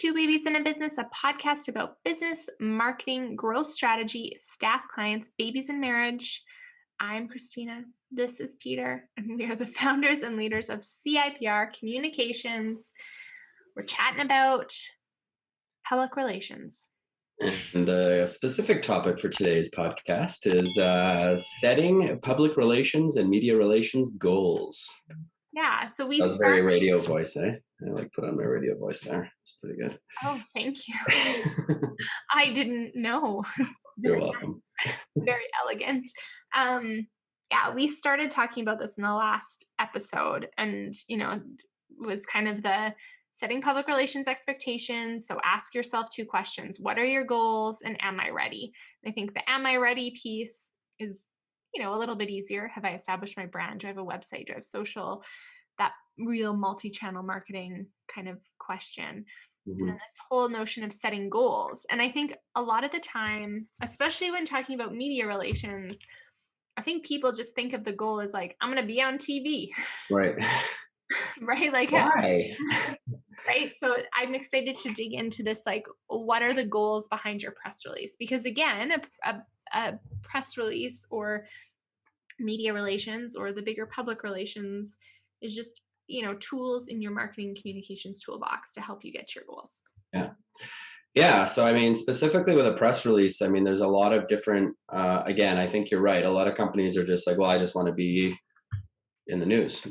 Two Babies in a Business, a podcast about business, marketing, growth strategy, staff, clients, babies, and marriage. I'm Christina. This is Peter, and we are the founders and leaders of CIPR Communications. We're chatting about public relations. And the specific topic for today's podcast is setting public relations and media relations goals. Yeah, so we That was very radio voice, eh? I put on my radio voice there. It's pretty good. Oh, thank you. I didn't know. You're welcome. Very elegant. Yeah, we started talking about this in the last episode, and was kind of the setting public relations expectations. So ask yourself two questions: what are your goals, and am I ready? And I think the am I ready piece is a little bit easier. Have I established my brand? Do I have a website? Do I have social? That real multi-channel marketing kind of question. And then this whole notion of setting goals. And I think a lot of the time, especially when talking about media relations, I think people just think of the goal as like, I'm going to be on TV. Right. Right? Like, why? Right. So I'm excited to dig into this. Like, what are the goals behind your press release? Because again, a press release or media relations or the bigger public relations is just tools in your marketing communications toolbox to help you get to your goals. Yeah. So, I mean, specifically with a press release, I mean, there's a lot of different, again, I think you're right. A lot of companies are just like, well, I just want to be in the news.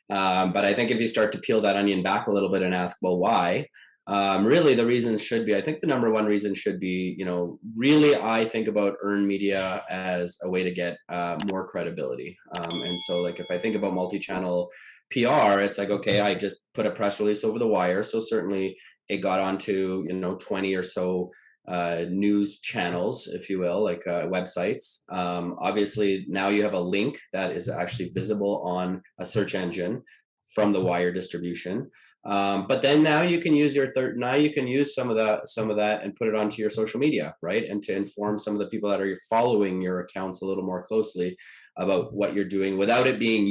But I think if you start to peel that onion back a little bit and ask, well, why? Really, the reasons should be, I think the number one reason should be, really, I think about earned media as a way to get more credibility. And so, like, if I think about multi-channel PR, it's like, okay, I just put a press release over the wire. So certainly it got onto, 20 or so news channels, if you will, like websites. Obviously, now you have a link that is actually visible on a search engine from the wire distribution. But then now you can use some of that and put it onto your social media, right? And to inform some of the people that are following your accounts a little more closely about what you're doing without it being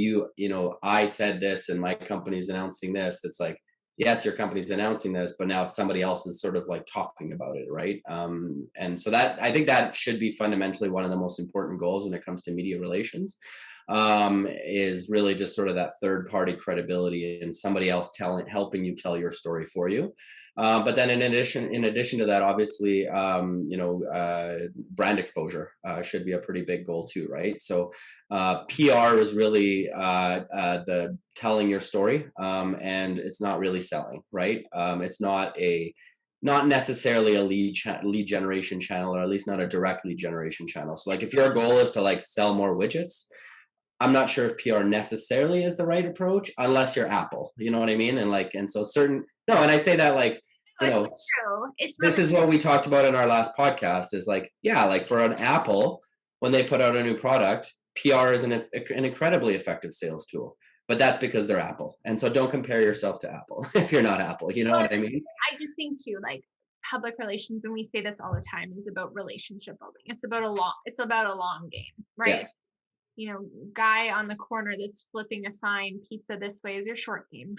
I said this and my company's announcing this. It's like, yes, your company's announcing this, but now somebody else is sort of like talking about it, right? And so that, I think that should be fundamentally one of the most important goals when it comes to media relations, is really just sort of that third party credibility and somebody else helping you tell your story for you. But then in addition to that, obviously, brand exposure should be a pretty big goal too, right? So PR is really the telling your story, and it's not really selling, right? It's not necessarily a lead generation channel, or at least not a direct lead generation channel. So like if your goal is to like sell more widgets, I'm not sure if PR necessarily is the right approach unless you're Apple, you know what I mean? And I say that like, It's true. This is what we talked about in our last podcast is like, yeah, like for an Apple, when they put out a new product, PR is an incredibly effective sales tool, but that's because they're Apple. And so don't compare yourself to Apple if you're not Apple, you know what I mean? I just think too, like public relations, and we say this all the time, is about relationship building. It's about a long game, right? Yeah. Guy on the corner that's flipping a sign, pizza this way, is your short game.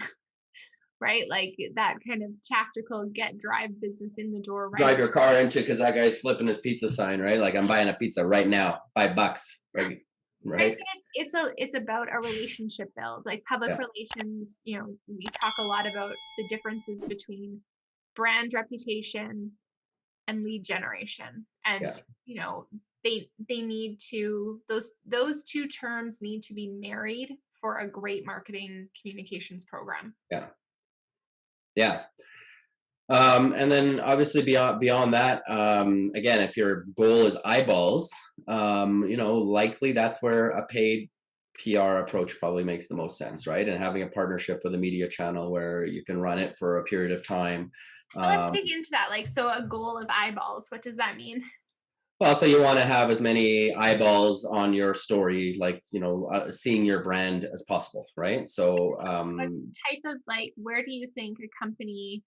Right? Like that kind of tactical drive business in the door, right? Drive your car into because that guy's flipping his pizza sign, right? Like I'm buying a pizza right now, $5, right? Right. It's about a relationship build, like public relations. We talk a lot about the differences between brand reputation and lead generation, and they need to those two terms need to be married for a great marketing communications program. Yeah. And then obviously beyond that, again, if your goal is eyeballs, likely that's where a paid PR approach probably makes the most sense, right? And having a partnership with a media channel where you can run it for a period of time. Let's dig into that. Like, so a goal of eyeballs, what does that mean? Well, so you want to have as many eyeballs on your story, like, seeing your brand as possible, right? So, what type of, like, where do you think a company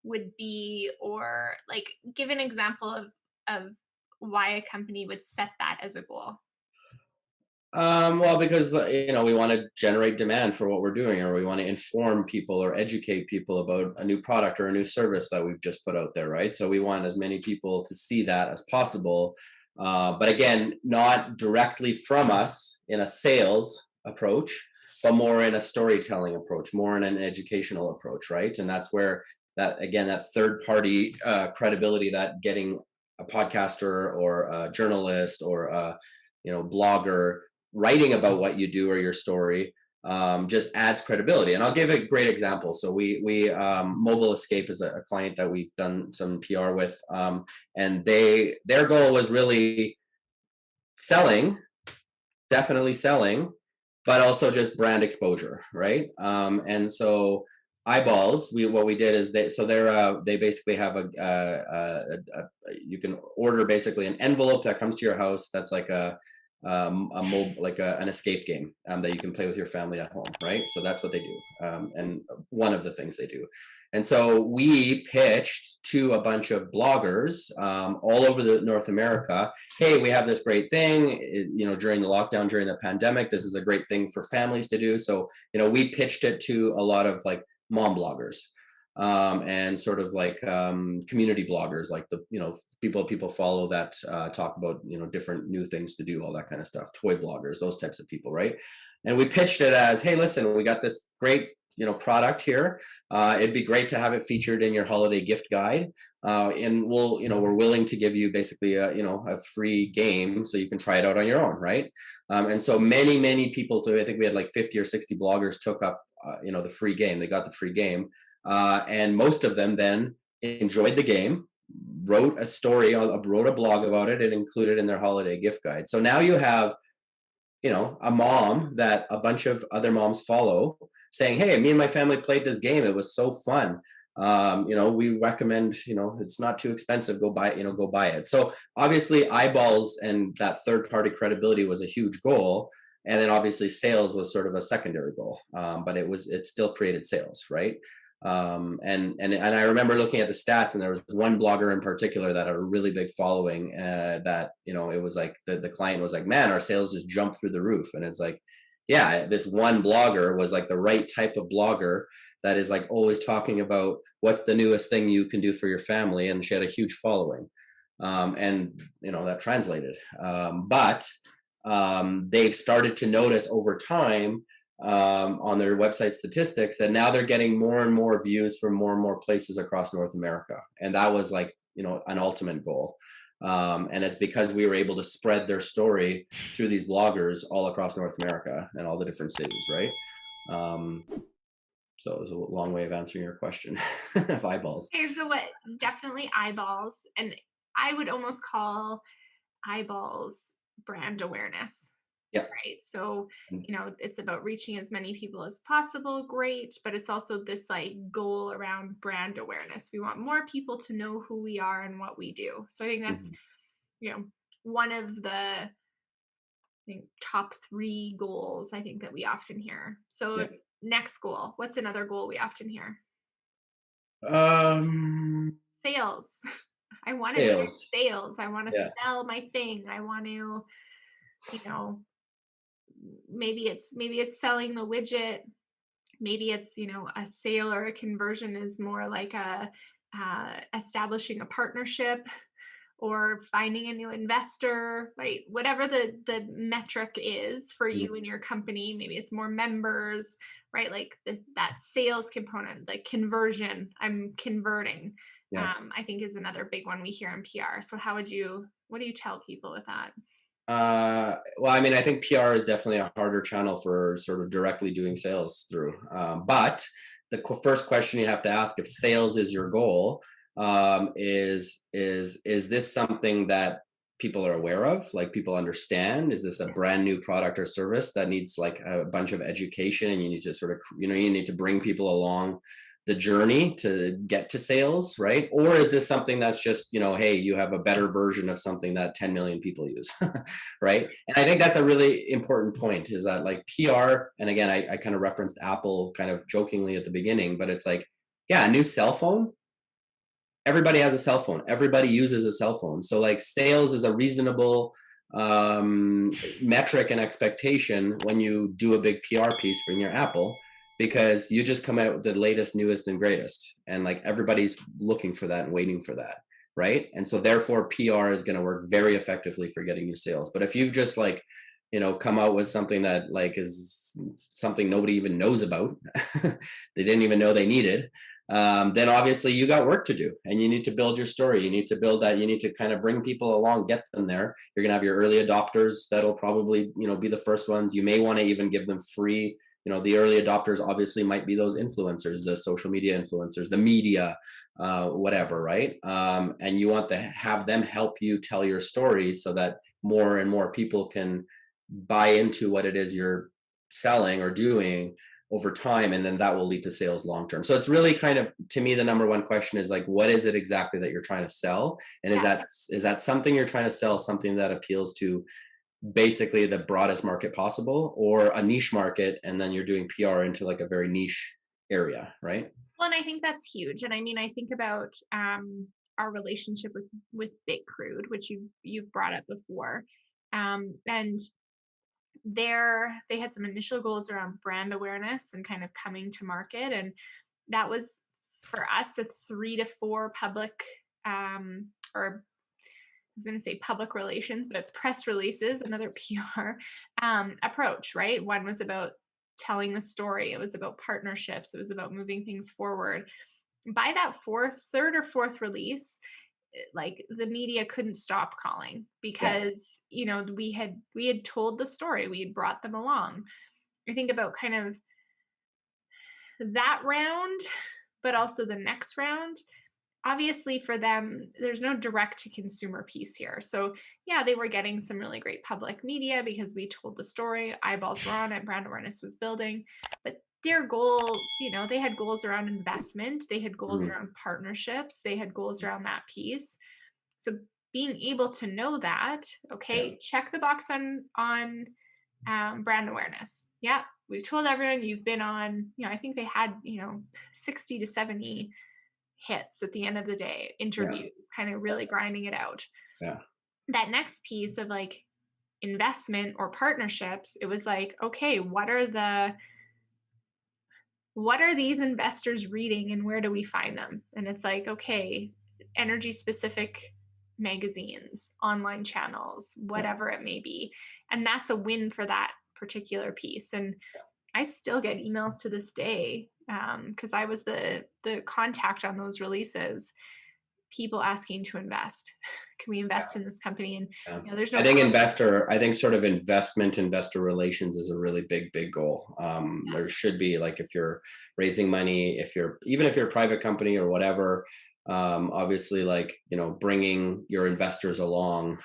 would be, or like give an example of why a company would set that as a goal? Well, because we want to generate demand for what we're doing, or we want to inform people or educate people about a new product or a new service that we've just put out there, right? So we want as many people to see that as possible. But again, not directly from us in a sales approach, but more in a storytelling approach, more in an educational approach, right? And that's where that third party credibility, that getting a podcaster or a journalist or a blogger writing about what you do or your story just adds credibility. And I'll give a great example. So we Mobile Escape is a client that we've done some PR with, and their goal was really selling, definitely selling, but also just brand exposure, right? And so eyeballs, what we did is they basically have you can order basically an envelope that comes to your house that's like an escape game that you can play with your family at home, right? So that's what they do, and one of the things they do. And so we pitched to a bunch of bloggers all over the North America. Hey, we have this great thing. During the lockdown, during the pandemic, this is a great thing for families to do. So we pitched it to a lot of like mom bloggers, and sort of like community bloggers, like the people follow that talk about different new things to do, all that kind of stuff, toy bloggers, those types of people, right? And we pitched it as, hey, listen, we got this great product here. It'd be great to have it featured in your holiday gift guide, and we're willing to give you basically a free game so you can try it out on your own, right? And so many people, I think we had like 50 or 60 bloggers took up the free game. They got the free game. And most of them then enjoyed the game, wrote a story, wrote a blog about it, and included in their holiday gift guide. So now you have, a mom that a bunch of other moms follow saying, hey, me and my family played this game. It was so fun. We recommend, it's not too expensive. Go buy it. So obviously eyeballs and that third party credibility was a huge goal. And then obviously sales was sort of a secondary goal. But it still created sales, right? And I remember looking at the stats, and there was one blogger in particular that had a really big following, that it was like the client was like, man, our sales just jumped through the roof. And it's like, yeah, this one blogger was like the right type of blogger that is like always talking about what's the newest thing you can do for your family, and she had a huge following, and that translated, but they've started to notice over time, on their website statistics, that now they're getting more and more views from more and more places across North America. And that was like, an ultimate goal. And it's because we were able to spread their story through these bloggers all across North America and all the different cities, right? So it was a long way of answering your question of eyeballs. Okay, so what? Definitely eyeballs. And I would almost call eyeballs brand awareness. Yeah. Right. So, it's about reaching as many people as possible. Great. But it's also this like goal around brand awareness. We want more people to know who we are and what we do. So I think that's, one of the top 3 goals I think that we often hear. So next goal, what's another goal we often hear? Sales. I want to do sales. I want to sell my thing. I want to, maybe it's selling the widget. Maybe it's a sale or a conversion is more like establishing a partnership or finding a new investor, right? Whatever the metric is for you and your company. Maybe it's more members, right? Like that sales component, the conversion, I'm converting, I think is another big one we hear in PR. So what do you tell people with that? Well, I mean, I think PR is definitely a harder channel for sort of directly doing sales through. But the first question you have to ask, if sales is your goal, is this something that people are aware of? Like, people understand? Is this a brand new product or service that needs like a bunch of education, and you need to sort of, you need to bring people along the journey to get to sales, right? Or is this something that's just, hey, you have a better version of something that 10 million people use, right? And I think that's a really important point, is that like PR, and again, I kind of referenced Apple kind of jokingly at the beginning, but it's like, yeah, a new cell phone, everybody has a cell phone, everybody uses a cell phone. So like sales is a reasonable metric and expectation when you do a big PR piece for your Apple, because you just come out with the latest, newest, and greatest, and like everybody's looking for that and waiting for that, right? And so therefore, PR is going to work very effectively for getting you sales. But if you've just like, you know, come out with something that like is something nobody even knows about, they didn't even know they needed, then obviously you got work to do, and you need to build your story. You need to build that. You need to kind of bring people along, get them there. You're gonna have your early adopters that'll probably, you know, be the first ones. You may want to even give them free. You know, the early adopters obviously might be those influencers, the social media influencers, the media, whatever, right? And you want to have them help you tell your story so that more and more people can buy into what it is you're selling or doing over time, and then that will lead to sales long term. So it's really kind of, to me, the number one question is like, what is it exactly that you're trying to sell, and is that something you're trying to sell, something that appeals to basically the broadest market possible, or a niche market, and then you're doing PR into like a very niche area, right? Well, and I think that's huge. And I mean, I think about our relationship with Big Crude, which you've brought up before, and they had some initial goals around brand awareness and kind of coming to market, and that was for us a 3 to 4 public, or I was going to say public relations, but press releases, another PR approach, right? One was about telling the story. It was about partnerships. It was about moving things forward. By that third or fourth release, like the media couldn't stop calling, because you know we had told the story, we had brought them along. I think about kind of that round, but also the next round. Obviously for them, there's no direct to consumer piece here. So yeah, they were getting some really great public media because we told the story, eyeballs were on it, brand awareness was building. But their goal, you know, they had goals around investment, they had goals Mhm. around partnerships, they had goals around that piece. So being able to know that, Yeah. okay, check the box on brand awareness. Yeah, we've told everyone you've been on, you know, I think they had, you know, 60 to 70 hits at the end of the day, Yeah. interviews, kind of really grinding it out. Yeah. That next piece of like investment or partnerships, it was like, okay, what are these investors reading and where do we find them? And it's like, okay, energy specific magazines, online channels, Yeah. whatever it may be. And that's a win for that particular piece. And I still get emails to this day, because I was the contact on those releases. People asking to invest. Can we invest in this company? And Yeah. you know, there's I no think proof. I think sort of investor relations is a really big goal. There should be, like, if you're raising money, even if you're a private company or whatever, obviously, like, you know, bringing your investors along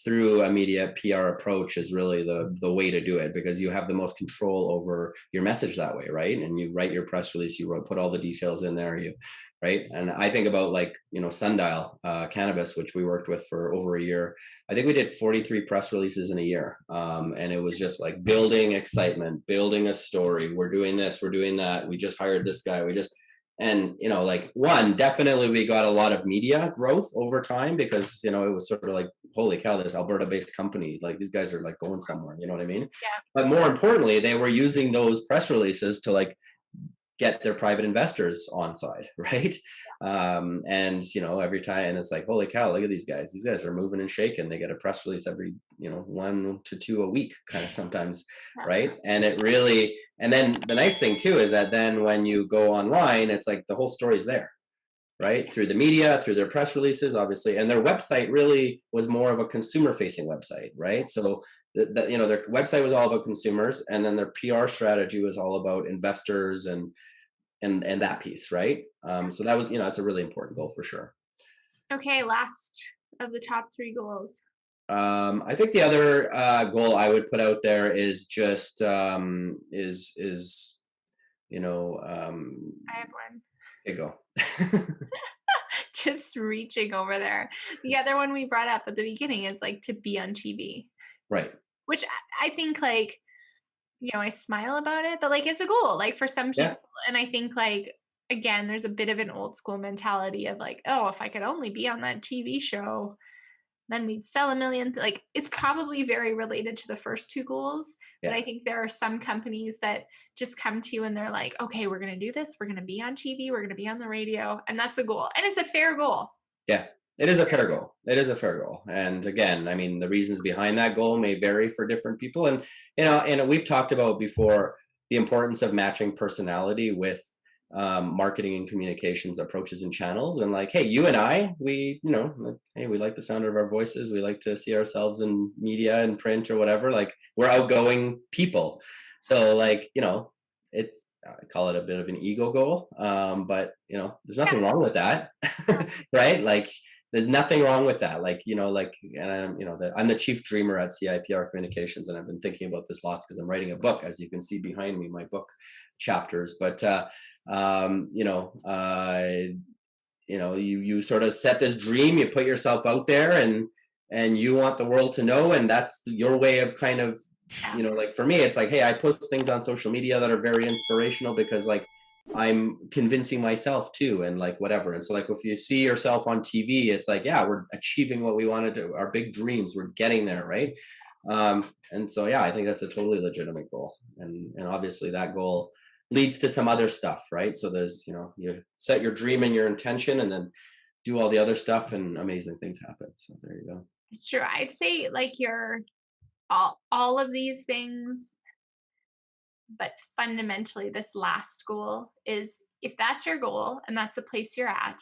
through a media PR approach is really the way to do it, because you have the most control over your message that way, right? And you write your press release, put all the details in there, right? And I think about, like, you know, Sundial Cannabis, which we worked with for over a year. I think we did 43 press releases in a year, and it was just like building excitement, building a story. We're doing this, we're doing that. We just hired this guy. And you know, like, definitely we got a lot of media growth over time, because you know it was sort of like, holy cow, this Alberta-based company, like these guys are like going somewhere. You know what I mean? Yeah. But more importantly, they were using those press releases to like get their private investors on side, right? And you know, every time, and it's like, holy cow, look at these guys. These guys are moving and shaking. They get a press release every, you know, 1 to 2 a week, kind of sometimes, right? And it really, and then the nice thing too is that then when you go online, it's like the whole story's there, right? Through the media, through their press releases, obviously, and their website really was more of a consumer-facing website, right? So you know, their website was all about consumers, and then their PR strategy was all about investors and that piece, right? So that was, you know, it's a really important goal for sure. Okay, last of the top 3 goals. I think the other goal I would put out there is just you know, I have one. here you go. Just reaching over there. The other one we brought up at the beginning is like to be on TV, Right. which I think, like, you know, I smile about it, but like it's a goal, like for some Yeah. people. And I think, like, again, there's a bit of an old school mentality of like, oh, if I could only be on that TV show, then we'd sell a million. Like it's probably very related to the first two goals. But Yeah. I think there are some companies that just come to you and they're like, okay, we're going to do this. We're going to be on TV. We're going to be on the radio. And that's a goal. And it's a fair goal. Yeah. It is a fair goal. It is a fair goal. And again, I mean, the reasons behind that goal may vary for different people. And, and we've talked about before the importance of matching personality with marketing and communications approaches and channels. And like, hey, you and I, we, like, hey, we like the sound of our voices. We like to see ourselves in media and print or whatever. Like, we're outgoing people. So, like, it's, I call it a bit of an ego goal. But there's Yeah. nothing wrong with that, right? Like, there's nothing wrong with that. Like, and I'm the chief dreamer at CIPR Communications, and I've been thinking about this lots because I'm writing a book, as you can see behind me, my book chapters. But you sort of set this dream, you put yourself out there, and you want the world to know, and that's your way of kind of, like for me, it's like, hey, I post things on social media that are very inspirational because like I'm convincing myself too, and like whatever. And so like if you see yourself on TV, it's like, yeah, we're achieving what we wanted to, our big dreams, we're getting there, right? And so yeah, I think that's a totally legitimate goal. And obviously that goal leads to some other stuff, right? So there's, you set your dream and your intention and then do all the other stuff and amazing things happen. So there you go. It's true. I'd say like your all of these things, but fundamentally this last goal is if that's your goal and that's the place you're at,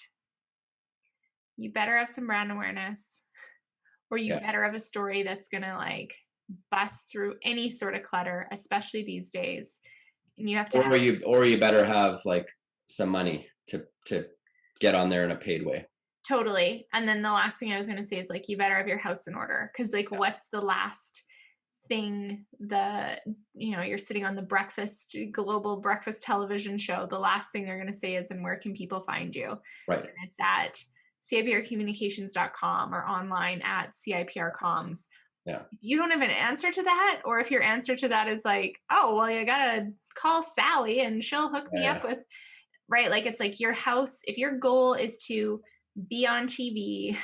you better have some brand awareness or you Yeah. better have a story that's going to like bust through any sort of clutter, especially these days. And you have to have Or you better have like some money to get on there in a paid way. totally. And then the last thing I was going to say is like you better have your house in order cuz like Yeah. what's the last thing you're sitting on the global breakfast television show, the last thing they're going to say is, and where can people find you? Right. And it's at ciprcommunications.com or online at ciprcoms. Yeah. If you don't have an answer to that, or if your answer to that is like, oh well, you gotta call Sally and she'll hook me up with, right, like it's like your house, if your goal is to be on TV,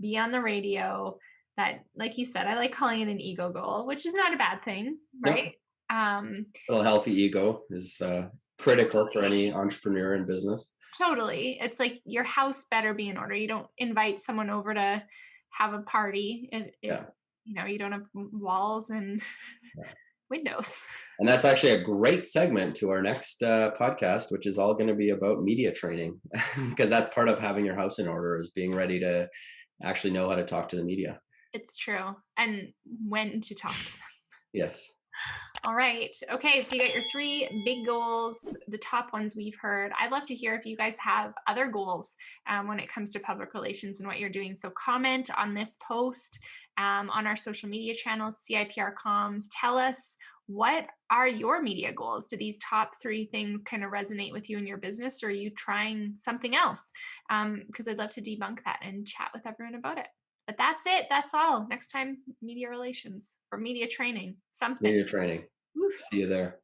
be on the radio, that, like you said, I like calling it an ego goal, which is not a bad thing, right? A little healthy ego is critical for Totally. any entrepreneur in business. Totally. It's like your house better be in order. You don't invite someone over to have a party if you don't have walls and windows. And that's actually a great segment to our next podcast, which is all going to be about media training, because that's part of having your house in order is being ready to actually know how to talk to the media. It's true. And when to talk to them. Yes. All right. Okay. So you got your 3 big goals, the top ones we've heard. I'd love to hear if you guys have other goals when it comes to public relations and what you're doing. So comment on this post on our social media channels, CIPR Comms. Tell us, what are your media goals? Do these top 3 things kind of resonate with you in your business, or are you trying something else? Because I'd love to debunk that and chat with everyone about it. But that's it. That's all. Next time, media relations or media training, something. Media training. Oof. See you there.